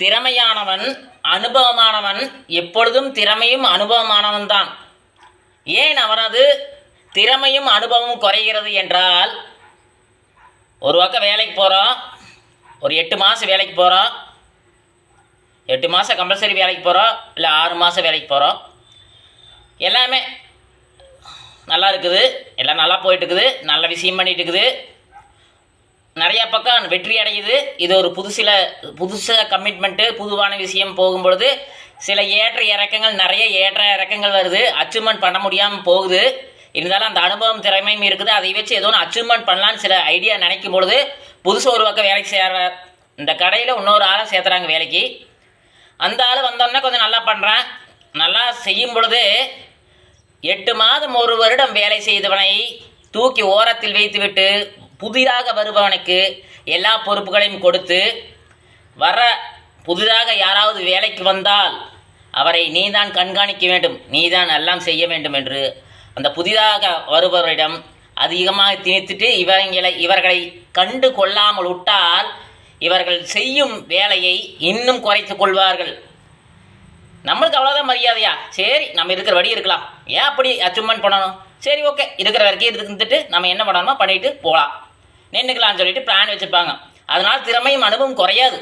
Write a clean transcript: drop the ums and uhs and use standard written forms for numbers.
திறமையானவன் அனுபவமானவன் எப்பொழுதும் திறமையும் அனுபவமானவன் தான். ஏன் அவனது திறமையும் அனுபவமும் குறைகிறது என்றால், ஒரு பக்கம் வேலைக்கு போகிறோம், ஒரு 8 மாதம் வேலைக்கு போகிறோம், 8 மாதம் கம்பல்சரி வேலைக்கு போகிறோம், இல்லை 6 மாதம் வேலைக்கு போகிறோம். எல்லாமே நல்லா இருக்குது, எல்லாம் நல்லா போயிட்டுருக்குது, நல்ல விஷயம் பண்ணிகிட்டு இருக்குது, நிறையா பக்கம் வெற்றி அடையுது. இது ஒரு புதுசாக கமிட்மெண்ட்டு, புதுவான விஷயம் போகும்பொழுது சில ஏற்ற இறக்கங்கள், நிறைய ஏற்ற இறக்கங்கள் வருது, அச்சீவ்மெண்ட் பண்ண முடியாமல் போகுது. இருந்தாலும் அந்த அனுபவம் திறமையும் இருக்குது, அதை வச்சு ஏதோ ஒன்று அச்சீவ்மெண்ட் பண்ணலான்னு சில ஐடியா நினைக்கும் பொழுது புதுசாக ஒரு பக்கம் வேலைக்கு சேர்றார். இந்த கடையில் இன்னொரு ஆளை சேர்த்துறாங்க வேலைக்கு. அந்த ஆள் வந்தோடனே கொஞ்சம் நல்லா பண்ணுறேன். நல்லா செய்யும் பொழுது 8 மாதம் 1 வருடம் வேலை செய்தவனை தூக்கி ஓரத்தில் வைத்துவிட்டு புதிதாக வருபவனுக்கு எல்லா பொறுப்புகளையும் கொடுத்து, புதிதாக யாராவது வேலைக்கு வந்தால் அவரை நீதான் கண்காணிக்க வேண்டும், நீதான் எல்லாம் செய்ய வேண்டும் என்று அந்த புதிதாக வருபவரிடம் அதிகமாக திணித்துட்டு இவர்களை கண்டு கொள்ளாமல் விட்டால் இவர்கள் செய்யும் வேலையை இன்னும் குறைத்து கொள்வார்கள். நம்மளுக்கு அவ்வளோதான் மரியாதையா? சரி, நம்ம இருக்கிற வழி இருக்கலாம், ஏன் அப்படி அச்சீவ்மெண்ட் பண்ணணும்? சரி, ஓகே, இருக்கிற வரைக்கும் இருந்துட்டு நம்ம என்ன பண்ணணுமோ பண்ணிட்டு போகலாம், நின்றுக்கலாம்னு சொல்லிட்டு பிளான் வச்சுருப்பாங்க. அதனால் திறமையும் அனுபவம் குறையாது.